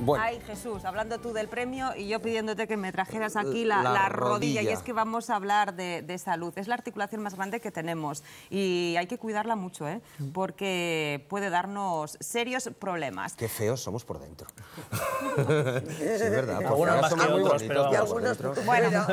Bueno. Ay, Jesús, hablando tú del premio y yo pidiéndote que me trajeras aquí la rodilla. Y es que vamos a hablar de salud. Es la articulación más grande que tenemos y hay que cuidarla mucho, porque puede darnos serios problemas. Qué feos somos por dentro. Sí, es verdad. Algunos más que otros, pero Bueno,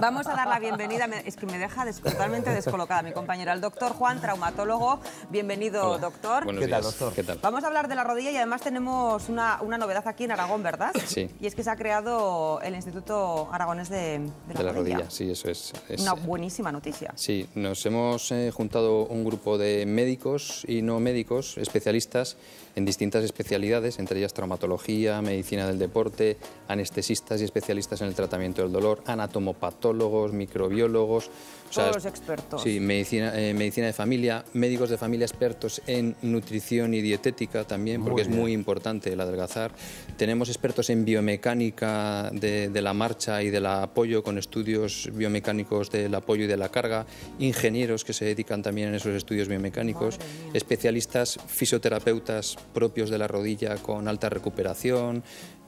vamos a dar la bienvenida. Es que me deja totalmente descolocada mi compañero, el doctor Juan, traumatólogo. Bienvenido, hola. Doctor. Buenos días, doctor. ¿Qué tal? Vamos a hablar de la rodilla y además tenemos una novedad aquí en Aragón, ¿verdad? Sí. Y es que se ha creado el Instituto Aragonés de la Rodilla. Sí, eso es. Una buenísima noticia. Sí, nos hemos juntado un grupo de médicos y no médicos, especialistas en distintas especialidades, entre ellas traumatología, medicina del deporte, anestesistas y especialistas en el tratamiento del dolor, anatomopatólogos, microbiólogos. Todos los expertos. Sí, medicina de familia, médicos de familia expertos en nutrición y dietética también, porque es muy importante el adelgazar. Tenemos expertos en biomecánica de la marcha y del apoyo, con estudios biomecánicos del apoyo y de la carga, ingenieros que se dedican también en esos estudios biomecánicos, especialistas fisioterapeutas propios de la rodilla con alta recuperación,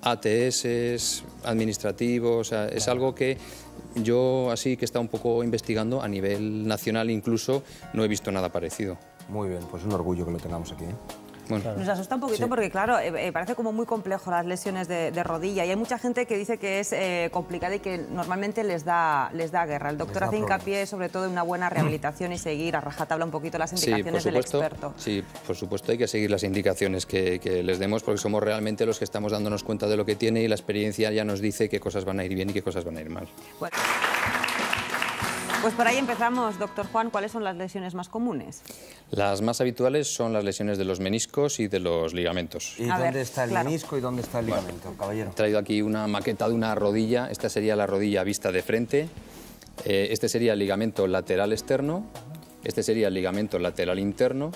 ATS, administrativos, o sea, es algo que yo, así que he estado un poco investigando a nivel nacional, incluso no he visto nada parecido. Muy bien, pues un orgullo que lo tengamos aquí. Bueno. Nos asusta un poquito porque, claro, parece como muy complejo las lesiones de rodilla y hay mucha gente que dice que es complicada y que normalmente les da guerra. El doctor hace hincapié sobre todo en una buena rehabilitación y seguir a rajatabla un poquito las indicaciones del experto. Sí, por supuesto hay que seguir las indicaciones que les demos, porque somos realmente los que estamos dándonos cuenta de lo que tiene y la experiencia ya nos dice qué cosas van a ir bien y qué cosas van a ir mal. Bueno. Pues por ahí empezamos, doctor Juan. ¿Cuáles son las lesiones más comunes? Las más habituales son las lesiones de los meniscos y de los ligamentos. ¿Y dónde está el menisco y dónde está el ligamento, caballero? He traído aquí una maqueta de una rodilla. Esta sería la rodilla vista de frente. Este sería el ligamento lateral externo. Este sería el ligamento lateral interno.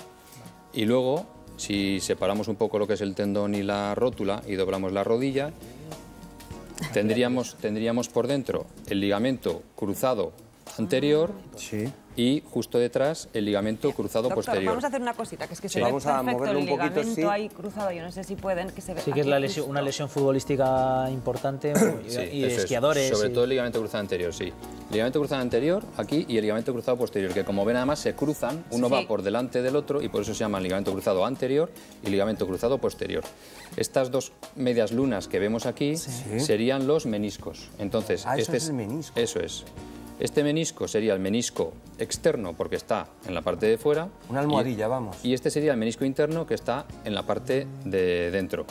Y luego, si separamos un poco lo que es el tendón y la rótula y doblamos la rodilla, tendríamos por dentro el ligamento cruzado anterior y justo detrás el ligamento cruzado posterior. Vamos a hacer una cosita, que es que se ve vamos a perfecto moverlo el un poquito, ligamento ahí cruzado. Yo no sé si pueden, que se ve. Sí, que es una lesión futbolística importante y de esquiadores. Sobre todo el ligamento cruzado anterior, sí. Ligamento cruzado anterior aquí y el ligamento cruzado posterior, que como ven además se cruzan, uno va por delante del otro y por eso se llaman ligamento cruzado anterior y ligamento cruzado posterior. Estas dos medias lunas que vemos aquí serían los meniscos. Entonces, este es el menisco. Eso es. Este menisco sería el menisco externo porque está en la parte de fuera. Una almohadilla, vamos. Y este sería el menisco interno que está en la parte de dentro.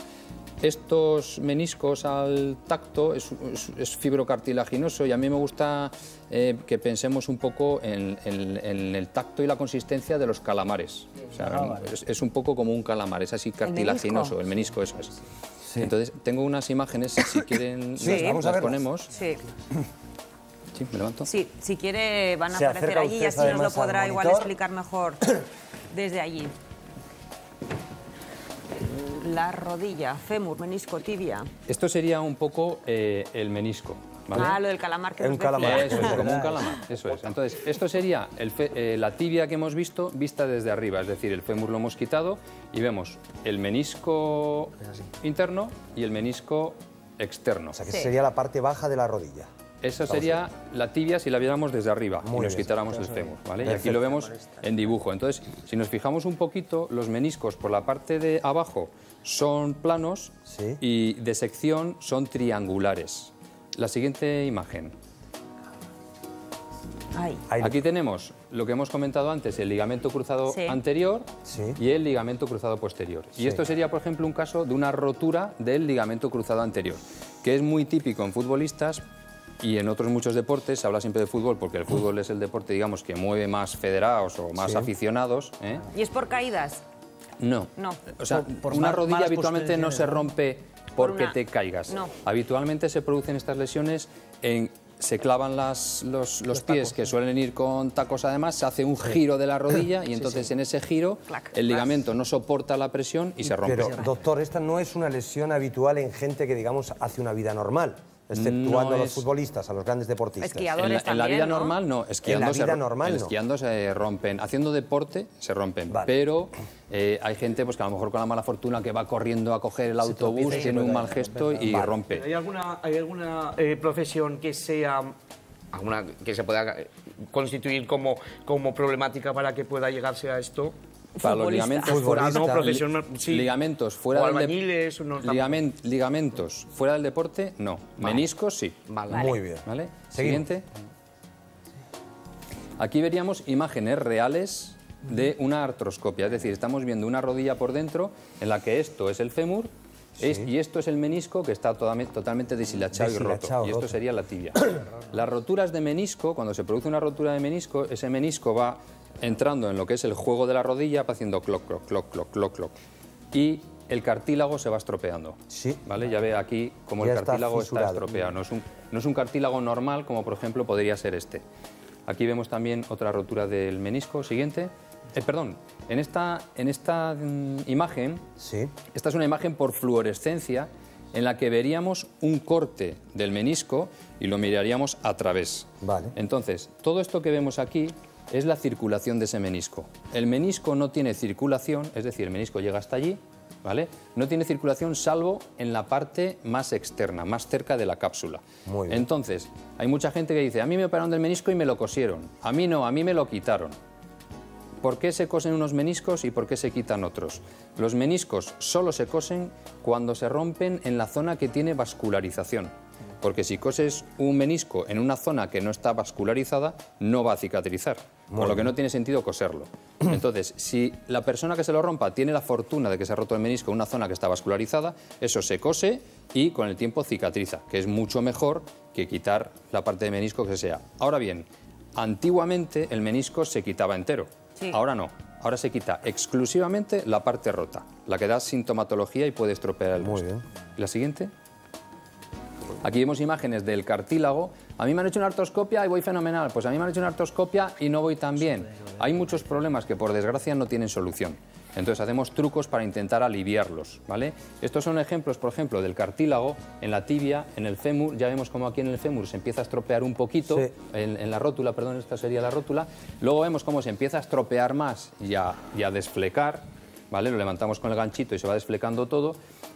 Estos meniscos al tacto es fibrocartilaginoso y a mí me gusta que pensemos un poco en el tacto y la consistencia de los calamares. O sea, es un poco como un calamar, es así cartilaginoso, el menisco eso es. Sí. Entonces tengo unas imágenes, si quieren las ponemos. Sí. Sí, me levanto. Sí, si quiere van a aparecer allí y así nos lo podrá igual explicar mejor desde allí. La rodilla, fémur, menisco, tibia. Esto sería un poco el menisco, ¿vale? Ah, lo del calamar que nos calamar. Eso es, como un calamar, eso es. Entonces, esto sería la tibia que hemos visto vista desde arriba, es decir, el fémur lo hemos quitado y vemos el menisco interno y el menisco externo. O sea, que sería la parte baja de la rodilla. Eso sería la tibia si la viéramos desde arriba y nos quitáramos el fémur, ¿vale? Y aquí lo vemos en dibujo. Entonces, si nos fijamos un poquito, los meniscos por la parte de abajo son planos y de sección son triangulares. La siguiente imagen. Aquí tenemos lo que hemos comentado antes, el ligamento cruzado anterior y el ligamento cruzado posterior. Y esto sería, por ejemplo, un caso de una rotura del ligamento cruzado anterior, que es muy típico en futbolistas. Y en otros muchos deportes, se habla siempre de fútbol porque el fútbol es el deporte, digamos, que mueve más federados o más aficionados. ¿Y es por caídas? No. O sea, por una rodilla habitualmente no se rompe porque te caigas. No. Habitualmente se producen estas lesiones se clavan los pies, que suelen ir con tacos además, se hace un giro de la rodilla y entonces en ese giro el ligamento no soporta la presión y se rompe. Pero, doctor, esta no es una lesión habitual en gente que, digamos, hace una vida normal. exceptuando a los futbolistas, a los grandes deportistas. Esquiadores en la vida también, ¿no? normal no, esquiando se rompen, haciendo deporte se rompen, pero hay gente pues, que a lo mejor con la mala fortuna que va corriendo a coger el autobús, tiene un mal gesto y rompe. ¿Hay alguna profesión que sea... que se pueda constituir como problemática para que pueda llegarse a esto? Para los ligamentos fuera ligamentos fuera del deporte, no. Vale. Meniscos, sí. Vale. Muy bien. ¿Vale? Siguiente. Aquí veríamos imágenes reales de una artroscopia, es decir, estamos viendo una rodilla por dentro en la que esto es el fémur y esto es el menisco que está totalmente deshilachado y roto. Y esto sería la tibia. Las roturas de menisco, cuando se produce una rotura de menisco, ese menisco va entrando en lo que es el juego de la rodilla, va haciendo cloc, cloc, cloc, cloc, cloc, cloc. Y el cartílago se va estropeando. Sí. ¿Vale? Ya ve aquí cómo el cartílago está estropeado. No es un cartílago normal como, por ejemplo, podría ser este. Aquí vemos también otra rotura del menisco. Siguiente. Perdón, en esta imagen, esta es una imagen por fluorescencia en la que veríamos un corte del menisco y lo miraríamos a través. Vale. Entonces, todo esto que vemos aquí es la circulación de ese menisco. El menisco no tiene circulación, es decir, el menisco llega hasta allí, ¿vale? No tiene circulación salvo en la parte más externa, más cerca de la cápsula. Muy bien. Entonces, hay mucha gente que dice, a mí me operaron del menisco y me lo cosieron. A mí no, a mí me lo quitaron. ¿Por qué se cosen unos meniscos y por qué se quitan otros? Los meniscos solo se cosen cuando se rompen en la zona que tiene vascularización. Porque si coses un menisco en una zona que no está vascularizada, no va a cicatrizar, por lo que no tiene sentido coserlo. Entonces, si la persona que se lo rompa tiene la fortuna de que se ha roto el menisco en una zona que está vascularizada, eso se cose y con el tiempo cicatriza, que es mucho mejor que quitar la parte de menisco que sea. Ahora bien, antiguamente el menisco se quitaba entero, ahora no. Ahora se quita exclusivamente la parte rota, la que da sintomatología y puede estropear el hueso. Muy bien. ¿La siguiente? Aquí vemos imágenes del cartílago. A mí me han hecho una artroscopia y voy fenomenal. Pues a mí me han hecho una artroscopia y no voy tan bien. Hay muchos problemas que por desgracia no tienen solución. Entonces hacemos trucos para intentar aliviarlos, ¿vale? Estos son ejemplos, por ejemplo, del cartílago en la tibia, en el fémur. Ya vemos cómo aquí en el fémur se empieza a estropear un poquito, en la rótula, perdón, esta sería la rótula. Luego vemos cómo se empieza a estropear más y a desflecar, ¿vale? Lo levantamos con el ganchito y se va desflecando todo.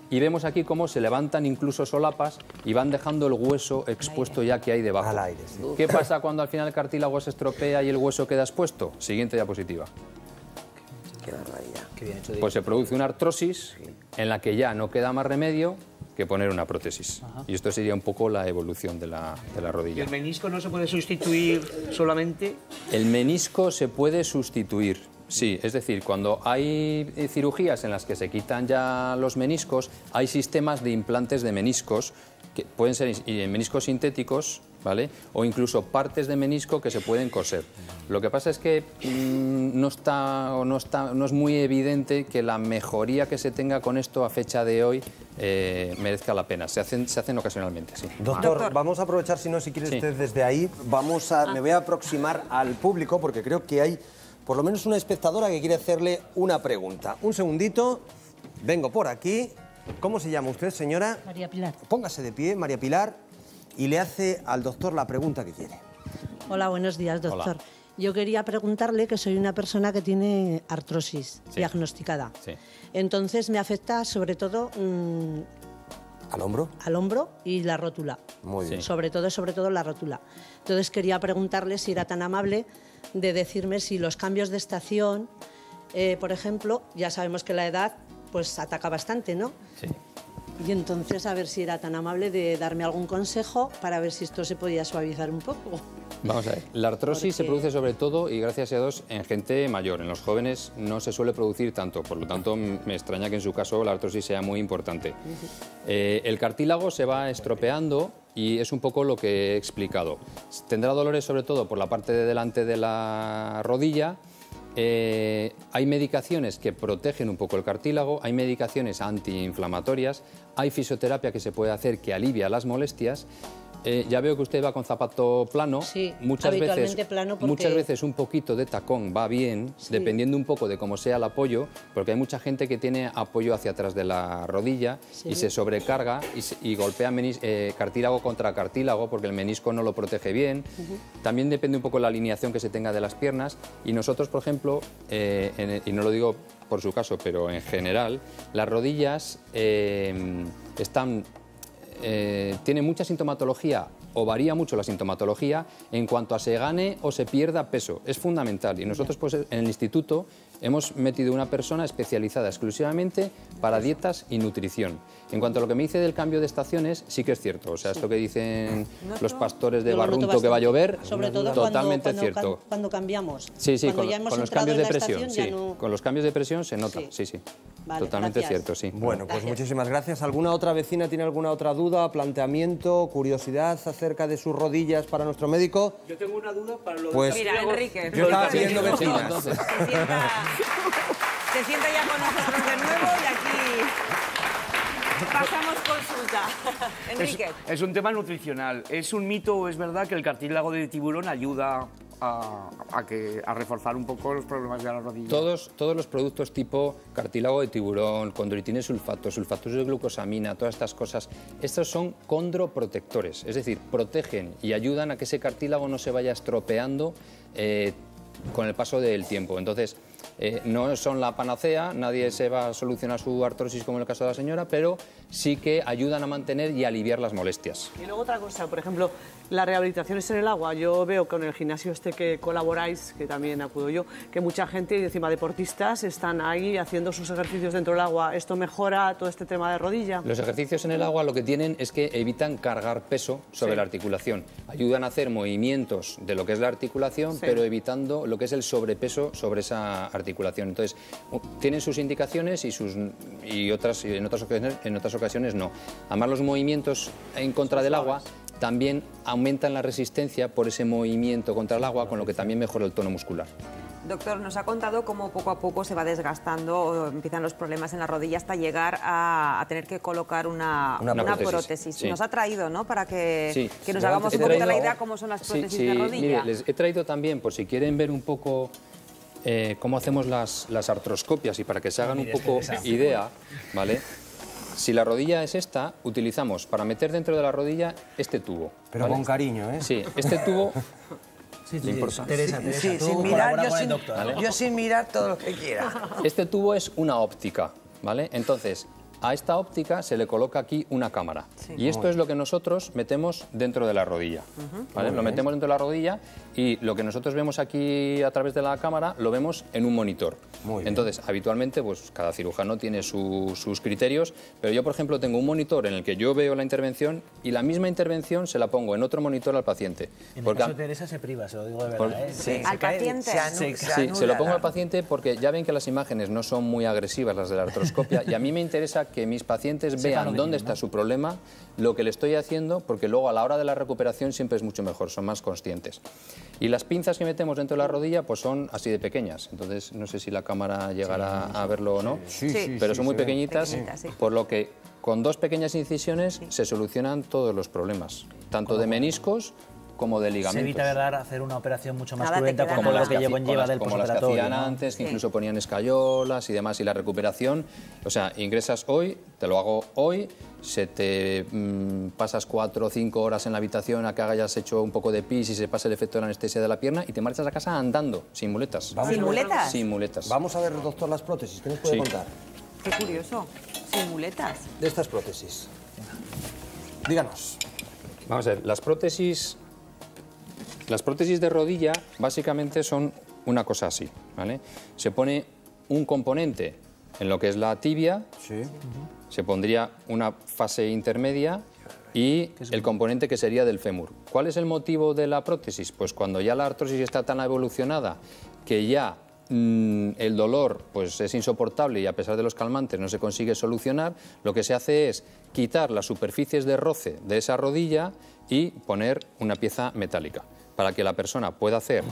Y vemos aquí cómo se levantan incluso solapas y van dejando el hueso expuesto ya que hay debajo. Al aire, sí. ¿Qué pasa cuando al final el cartílago se estropea y el hueso queda expuesto? Siguiente diapositiva. Qué barbaridad. Pues se produce una artrosis en la que ya no queda más remedio que poner una prótesis. Y esto sería un poco la evolución de la rodilla. ¿Y el menisco no se puede sustituir solamente? El menisco se puede sustituir. Sí, es decir, cuando hay cirugías en las que se quitan ya los meniscos, hay sistemas de implantes de meniscos, que pueden ser meniscos sintéticos, ¿vale? O incluso partes de menisco que se pueden coser. Lo que pasa es que no es muy evidente que la mejoría que se tenga con esto a fecha de hoy merezca la pena. Se hacen ocasionalmente, sí. Doctor, vamos a aprovechar, si quiere usted desde ahí, me voy a aproximar al público porque creo que hay por lo menos una espectadora que quiere hacerle una pregunta. Un segundito, vengo por aquí. ¿Cómo se llama usted, señora? María Pilar. Póngase de pie, María Pilar, y le hace al doctor la pregunta que quiere. Hola, buenos días, doctor. Hola. Yo quería preguntarle que soy una persona que tiene artrosis diagnosticada. Sí. Entonces me afecta sobre todo... ¿Al hombro? Al hombro y la rótula. Muy bien. Sobre todo la rótula. Entonces quería preguntarle si era tan amable de decirme si los cambios de estación, por ejemplo, ya sabemos que la edad pues ataca bastante, ¿no? Sí. Y entonces a ver si era tan amable de darme algún consejo para ver si esto se podía suavizar un poco. Vamos a ver, la artrosis se produce sobre todo, y gracias a Dios, en gente mayor. En los jóvenes no se suele producir tanto, por lo tanto me extraña que en su caso la artrosis sea muy importante. El cartílago se va estropeando y es un poco lo que he explicado. Tendrá dolores sobre todo por la parte de delante de la rodilla. hay medicaciones que protegen un poco el cartílago, hay medicaciones antiinflamatorias, hay fisioterapia que se puede hacer que alivia las molestias. Ya veo que usted va con zapato plano. Sí, muchas habitualmente plano porque... Muchas veces un poquito de tacón va bien, sí, dependiendo un poco de cómo sea el apoyo, porque hay mucha gente que tiene apoyo hacia atrás de la rodilla, sí, y se sobrecarga y golpea cartílago contra cartílago porque el menisco no lo protege bien. También depende un poco la alineación que se tenga de las piernas y nosotros, por ejemplo, y no lo digo por su caso, pero en general, las rodillas tiene mucha sintomatología o varía mucho la sintomatología en cuanto a se gane o se pierda peso. Es fundamental y nosotros pues, en el instituto hemos metido una persona especializada exclusivamente para dietas y nutrición. En cuanto a lo que me dice del cambio de estaciones, sí que es cierto. O sea, esto que dicen los pastores de Barrunto que va a llover, sobre todo totalmente cierto. Cuando cambiamos. Sí, sí, con los cambios de presión. Sí, no... con los cambios de presión se nota, sí, sí. Vale, totalmente gracias. cierto, sí. Bueno, pues muchísimas gracias. ¿Alguna otra vecina tiene alguna otra duda, planteamiento, curiosidad acerca de sus rodillas para nuestro médico? Yo tengo una duda para lo pues, mira, Enrique. Yo estaba pidiendo vecinas. Se sienta ya con nosotros de nuevo y aquí pasamos consulta. Enrique. Es un tema nutricional. ¿Es un mito o es verdad que el cartílago de tiburón ayuda a reforzar un poco los problemas de la rodilla? Todos los productos tipo cartílago de tiburón, condroitina sulfato, sulfatos de glucosamina, todas estas cosas, estos son condroprotectores, es decir, protegen y ayudan a que ese cartílago no se vaya estropeando con el paso del tiempo. Entonces, no son la panacea, nadie se va a solucionar su artrosis como en el caso de la señora, pero sí que ayudan a mantener y aliviar las molestias. Y luego otra cosa, por ejemplo, las rehabilitaciones en el agua. Yo veo con el gimnasio este que colaboráis, que también acudo yo, que mucha gente, encima deportistas, están ahí haciendo sus ejercicios dentro del agua. ¿Esto mejora todo este tema de rodilla? Los ejercicios en el agua lo que tienen es que evitan cargar peso sobre la articulación. Ayudan a hacer movimientos de lo que es la articulación, pero evitando lo que es el sobrepeso sobre esa articulación. Entonces, tienen sus indicaciones y en otras ocasiones no. Además, los movimientos en contra del agua también aumentan la resistencia por ese movimiento contra el agua, con lo que también mejora el tono muscular. Doctor, nos ha contado cómo poco a poco se va desgastando, o empiezan los problemas en la rodilla hasta llegar a tener que colocar una prótesis. Sí. Nos ha traído, ¿no?, para que nos Yo hagamos un poquito la idea cómo son las prótesis de rodilla. Mire, les he traído también, por si quieren ver un poco cómo hacemos las artroscopias y para que se hagan un poco idea, ¿vale? Si la rodilla es esta, utilizamos para meter dentro de la rodilla este tubo. Pero ¿vale? Con cariño, ¿eh? Sí, este tubo... Sí, Teresa, tú sin mirar, yo sin mirar todo lo que quiera. Este tubo es una óptica, ¿vale? Entonces, a esta óptica se le coloca aquí una cámara. Sí. Y esto es lo que nosotros metemos dentro de la rodilla. ¿Vale? Lo metemos dentro de la rodilla y lo que nosotros vemos aquí a través de la cámara lo vemos en un monitor. Entonces, habitualmente, pues cada cirujano tiene sus criterios, pero yo, por ejemplo, tengo un monitor en el que yo veo la intervención y la misma intervención se la pongo en otro monitor al paciente. En el caso de Teresa se priva, se lo digo de verdad. Sí, ¿al paciente? Sí, se lo pongo al paciente porque ya ven que las imágenes no son muy agresivas, las de la artroscopia, y a mí me interesa que mis pacientes vean dónde está su problema, lo que le estoy haciendo, porque luego a la hora de la recuperación siempre es mucho mejor, son más conscientes. Y las pinzas que metemos dentro de la rodilla pues son así de pequeñas, entonces no sé si la cámara llegará a verlo o no, pero son muy pequeñitas, por lo que con dos pequeñas incisiones se solucionan todos los problemas, tanto de meniscos como de ligamentos. Se evita, ¿verdad?, hacer una operación mucho más cruenta como las que lleva del como las que hacían antes, que incluso ponían escayolas y demás, y la recuperación, o sea, ingresas hoy, te lo hago hoy, pasas 4 o 5 horas en la habitación a que hayas hecho un poco de pis y se pasa el efecto de la anestesia de la pierna y te marchas a casa andando, sin muletas. ¿Sin muletas? Sin muletas. Vamos a ver, doctor, las prótesis, ¿qué nos puede contar? Qué curioso, sin muletas. De estas prótesis. Díganos. Vamos a ver, las prótesis de rodilla básicamente son una cosa así, ¿vale? Se pone un componente en lo que es la tibia, se pondría una fase intermedia y el componente que sería del fémur. ¿Cuál es el motivo de la prótesis? Pues cuando ya la artrosis está tan evolucionada que ya el dolor pues es insoportable y a pesar de los calmantes no se consigue solucionar, lo que se hace es quitar las superficies de roce de esa rodilla y poner una pieza metálica, para que la persona pueda hacer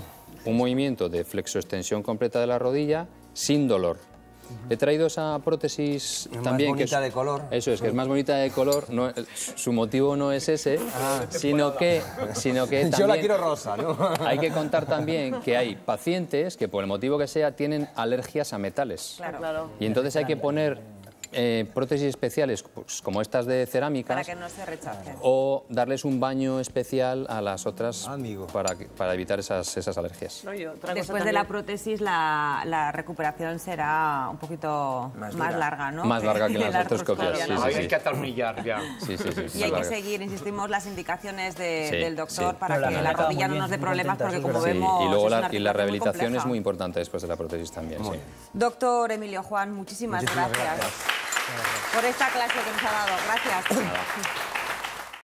un movimiento de flexoextensión completa de la rodilla sin dolor. He traído esa prótesis también más bonita que de color. Eso es, que es más bonita de color. No, su motivo no es ese, sino que también yo la quiero rosa, ¿no? Hay que contar también que hay pacientes que por el motivo que sea tienen alergias a metales. Claro. Y entonces hay que poner prótesis especiales, pues, como estas de cerámicas, Para que no se rechacen. o darles un baño especial a las otras Amigo. para evitar esas alergias. No, y otra cosa Después de la también- prótesis, la recuperación será un poquito más larga, ¿no? Más larga que la las artroscopias, artroscopia, ¿no? sí, Ahí sí. hay que atornillar ya. Sí. Y hay que seguir, insistimos, las indicaciones del doctor sí. para Pero la que la garganta rodilla muy no nos dé bien, muy problemas, contenta, porque como súper. Sí, vemos... y luego es una la articulación muy rehabilitación es compleja. muy importante después de la prótesis también. Sí. Doctor Emilio Juan, muchísimas gracias por esta clase que nos ha dado. Gracias.